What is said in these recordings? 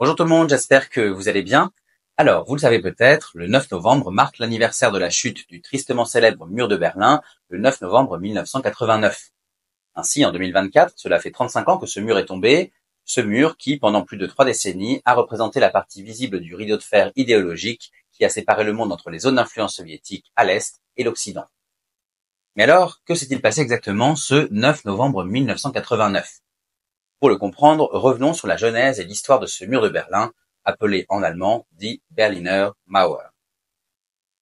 Bonjour tout le monde, j'espère que vous allez bien. Alors, vous le savez peut-être, le 9 novembre marque l'anniversaire de la chute du tristement célèbre mur de Berlin, le 9 novembre 1989. Ainsi, en 2024, cela fait 35 ans que ce mur est tombé, ce mur qui, pendant plus de 3 décennies, a représenté la partie visible du rideau de fer idéologique qui a séparé le monde entre les zones d'influence soviétique à l'Est et l'Occident. Mais alors, que s'est-il passé exactement ce 9 novembre 1989 ? Pour le comprendre, revenons sur la genèse et l'histoire de ce mur de Berlin, appelé en allemand Die Berliner Mauer.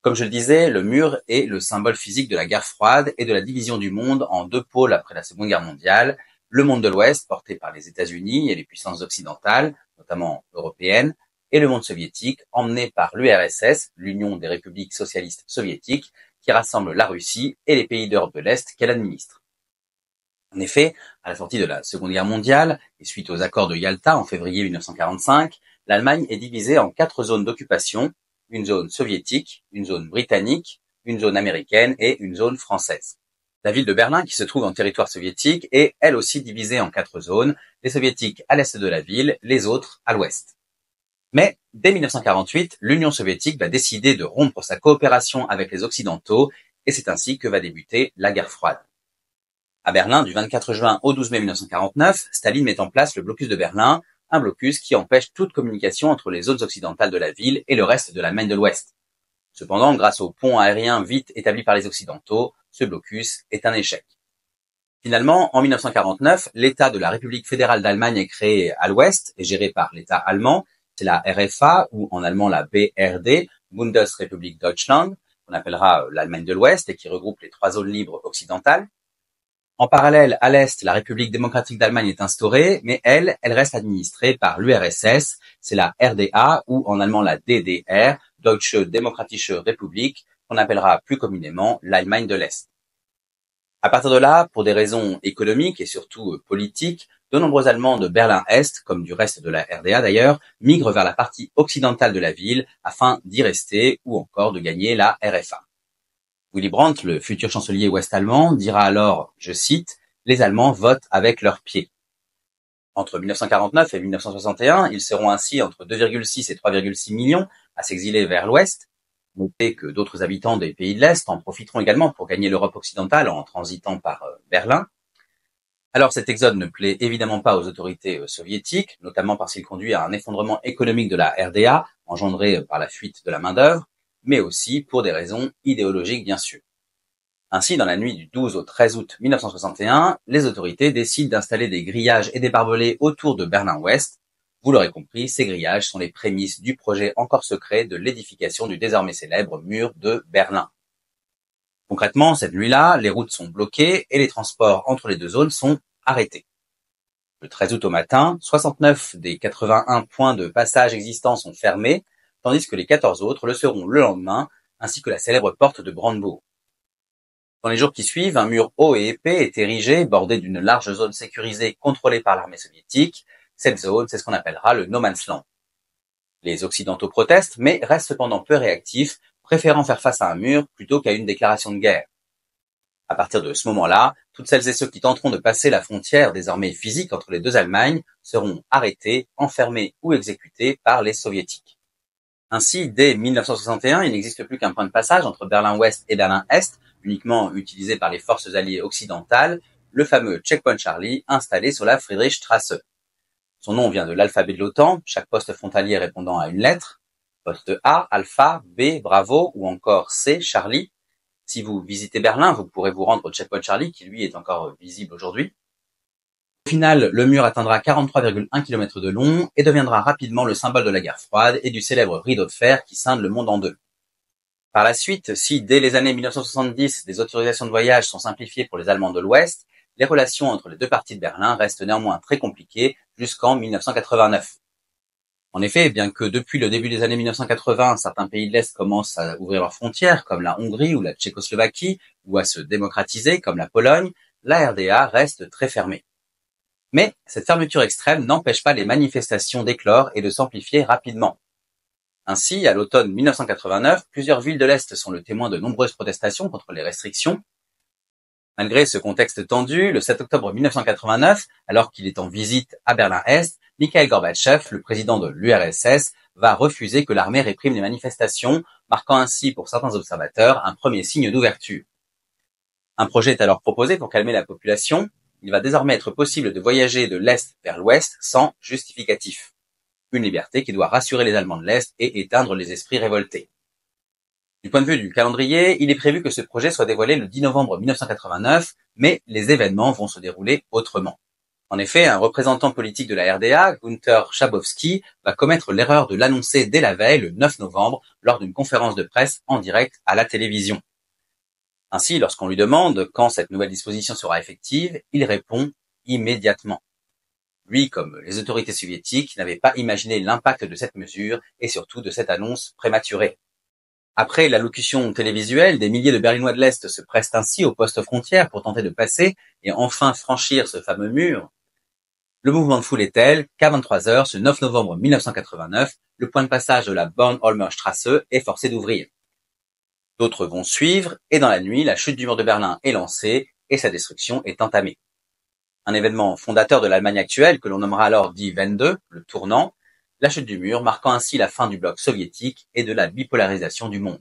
Comme je le disais, le mur est le symbole physique de la guerre froide et de la division du monde en deux pôles après la Seconde Guerre mondiale, le monde de l'Ouest, porté par les États-Unis et les puissances occidentales, notamment européennes, et le monde soviétique, emmené par l'URSS, l'Union des républiques socialistes soviétiques, qui rassemble la Russie et les pays d'Europe de l'Est qu'elle administre. En effet, à la sortie de la Seconde Guerre mondiale et suite aux accords de Yalta en février 1945, l'Allemagne est divisée en 4 zones d'occupation, une zone soviétique, une zone britannique, une zone américaine et une zone française. La ville de Berlin, qui se trouve en territoire soviétique, est elle aussi divisée en 4 zones, les soviétiques à l'est de la ville, les autres à l'ouest. Mais dès 1948, l'Union soviétique va décider de rompre sa coopération avec les Occidentaux et c'est ainsi que va débuter la guerre froide. À Berlin, du 24 juin au 12 mai 1949, Staline met en place le blocus de Berlin, un blocus qui empêche toute communication entre les zones occidentales de la ville et le reste de l'Allemagne de l'Ouest. Cependant, grâce aux ponts aériens vite établis par les Occidentaux, ce blocus est un échec. Finalement, en 1949, l'État de la République fédérale d'Allemagne est créé à l'Ouest et géré par l'État allemand. C'est la RFA, ou en allemand la BRD, Bundesrepublik Deutschland, qu'on appellera l'Allemagne de l'Ouest et qui regroupe les 3 zones libres occidentales. En parallèle, à l'Est, la République démocratique d'Allemagne est instaurée, mais elle reste administrée par l'URSS, c'est la RDA, ou en allemand la DDR, Deutsche Demokratische Republik, qu'on appellera plus communément l'Allemagne de l'Est. À partir de là, pour des raisons économiques et surtout politiques, de nombreux Allemands de Berlin-Est, comme du reste de la RDA d'ailleurs, migrent vers la partie occidentale de la ville afin d'y rester ou encore de gagner la RFA. Willy Brandt, le futur chancelier ouest-allemand, dira alors, je cite, « Les Allemands votent avec leurs pieds ». Entre 1949 et 1961, ils seront ainsi entre 2,6 et 3,6 millions à s'exiler vers l'ouest. Notez que d'autres habitants des pays de l'Est en profiteront également pour gagner l'Europe occidentale en transitant par Berlin. Alors cet exode ne plaît évidemment pas aux autorités soviétiques, notamment parce qu'il conduit à un effondrement économique de la RDA, engendré par la fuite de la main-d'œuvre, mais aussi pour des raisons idéologiques bien sûr. Ainsi, dans la nuit du 12 au 13 août 1961, les autorités décident d'installer des grillages et des barbelés autour de Berlin-Ouest. Vous l'aurez compris, ces grillages sont les prémices du projet encore secret de l'édification du désormais célèbre mur de Berlin. Concrètement, cette nuit-là, les routes sont bloquées et les transports entre les 2 zones sont arrêtés. Le 13 août au matin, 69 des 81 points de passage existants sont fermés, tandis que les 14 autres le seront le lendemain, ainsi que la célèbre porte de Brandebourg. Dans les jours qui suivent, un mur haut et épais est érigé, bordé d'une large zone sécurisée contrôlée par l'armée soviétique. Cette zone, c'est ce qu'on appellera le No Man's Land. Les Occidentaux protestent, mais restent cependant peu réactifs, préférant faire face à un mur plutôt qu'à une déclaration de guerre. À partir de ce moment-là, toutes celles et ceux qui tenteront de passer la frontière désormais physique entre les 2 Allemagnes seront arrêtés, enfermés ou exécutés par les Soviétiques. Ainsi, dès 1961, il n'existe plus qu'un point de passage entre Berlin-Ouest et Berlin-Est, uniquement utilisé par les forces alliées occidentales, le fameux Checkpoint Charlie installé sur la Friedrichstraße. Son nom vient de l'alphabet de l'OTAN, chaque poste frontalier répondant à une lettre. Poste A, Alpha, B, Bravo ou encore C, Charlie. Si vous visitez Berlin, vous pourrez vous rendre au Checkpoint Charlie qui lui est encore visible aujourd'hui. Au final, le mur atteindra 43,1 km de long et deviendra rapidement le symbole de la guerre froide et du célèbre rideau de fer qui scinde le monde en 2. Par la suite, si dès les années 1970, des autorisations de voyage sont simplifiées pour les Allemands de l'Ouest, les relations entre les 2 parties de Berlin restent néanmoins très compliquées jusqu'en 1989. En effet, bien que depuis le début des années 1980, certains pays de l'Est commencent à ouvrir leurs frontières, comme la Hongrie ou la Tchécoslovaquie, ou à se démocratiser, comme la Pologne, la RDA reste très fermée. Mais cette fermeture extrême n'empêche pas les manifestations d'éclore et de s'amplifier rapidement. Ainsi, à l'automne 1989, plusieurs villes de l'Est sont le témoin de nombreuses protestations contre les restrictions. Malgré ce contexte tendu, le 7 octobre 1989, alors qu'il est en visite à Berlin-Est, Mikhaïl Gorbatchev, le président de l'URSS, va refuser que l'armée réprime les manifestations, marquant ainsi pour certains observateurs un premier signe d'ouverture. Un projet est alors proposé pour calmer la population. Il va désormais être possible de voyager de l'Est vers l'Ouest sans justificatif. Une liberté qui doit rassurer les Allemands de l'Est et éteindre les esprits révoltés. Du point de vue du calendrier, il est prévu que ce projet soit dévoilé le 10 novembre 1989, mais les événements vont se dérouler autrement. En effet, un représentant politique de la RDA, Günther Schabowski, va commettre l'erreur de l'annoncer dès la veille, le 9 novembre, lors d'une conférence de presse en direct à la télévision. Ainsi, lorsqu'on lui demande quand cette nouvelle disposition sera effective, il répond immédiatement. Lui, comme les autorités soviétiques, n'avait pas imaginé l'impact de cette mesure et surtout de cette annonce prématurée. Après l'allocution télévisuelle, des milliers de Berlinois de l'Est se pressent ainsi aux postes frontières pour tenter de passer et enfin franchir ce fameux mur. Le mouvement de foule est tel qu'à 23h, ce 9 novembre 1989, le point de passage de la Bornholmer Straße est forcé d'ouvrir. D'autres vont suivre et dans la nuit, la chute du mur de Berlin est lancée et sa destruction est entamée. Un événement fondateur de l'Allemagne actuelle que l'on nommera alors Die Wende, le tournant, la chute du mur marquant ainsi la fin du bloc soviétique et de la bipolarisation du monde.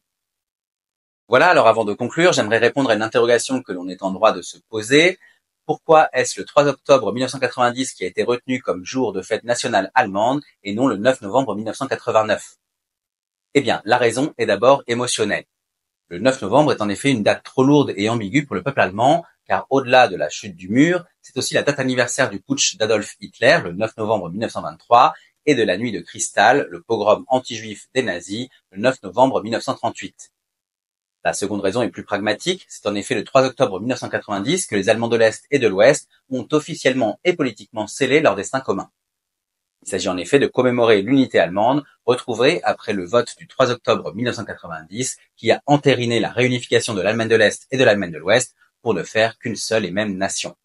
Voilà, alors avant de conclure, j'aimerais répondre à une interrogation que l'on est en droit de se poser. Pourquoi est-ce le 3 octobre 1990 qui a été retenu comme jour de fête nationale allemande et non le 9 novembre 1989 ? Eh bien, la raison est d'abord émotionnelle. Le 9 novembre est en effet une date trop lourde et ambiguë pour le peuple allemand, car au-delà de la chute du mur, c'est aussi la date anniversaire du putsch d'Adolf Hitler, le 9 novembre 1923, et de la nuit de cristal, le pogrom anti-juif des nazis, le 9 novembre 1938. La seconde raison est plus pragmatique, c'est en effet le 3 octobre 1990 que les Allemands de l'Est et de l'Ouest ont officiellement et politiquement scellé leur destin commun. Il s'agit en effet de commémorer l'unité allemande retrouvée après le vote du 3 octobre 1990 qui a entériné la réunification de l'Allemagne de l'Est et de l'Allemagne de l'Ouest pour ne faire qu'une seule et même nation.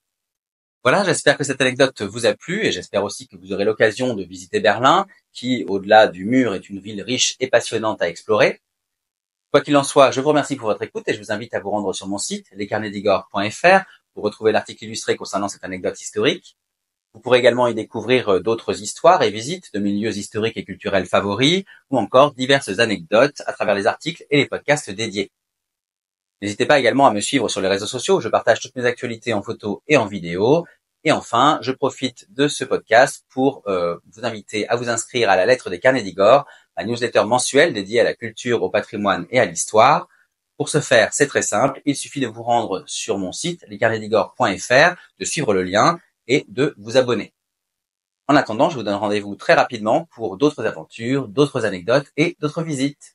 Voilà, j'espère que cette anecdote vous a plu et j'espère aussi que vous aurez l'occasion de visiter Berlin, qui, au-delà du mur, est une ville riche et passionnante à explorer. Quoi qu'il en soit, je vous remercie pour votre écoute et je vous invite à vous rendre sur mon site, lescarnetsdigor.fr, pour retrouver l'article illustré concernant cette anecdote historique. Vous pourrez également y découvrir d'autres histoires et visites de mes lieux historiques et culturels favoris, ou encore diverses anecdotes à travers les articles et les podcasts dédiés. N'hésitez pas également à me suivre sur les réseaux sociaux où je partage toutes mes actualités en photo et en vidéo. Et enfin, je profite de ce podcast pour vous inviter à vous inscrire à la lettre des Carnets d'Igor, ma newsletter mensuelle dédiée à la culture, au patrimoine et à l'histoire. Pour ce faire, c'est très simple, il suffit de vous rendre sur mon site, lescarnetsdigor.fr, de suivre le lien et de vous abonner. En attendant, je vous donne rendez-vous très rapidement pour d'autres aventures, d'autres anecdotes et d'autres visites.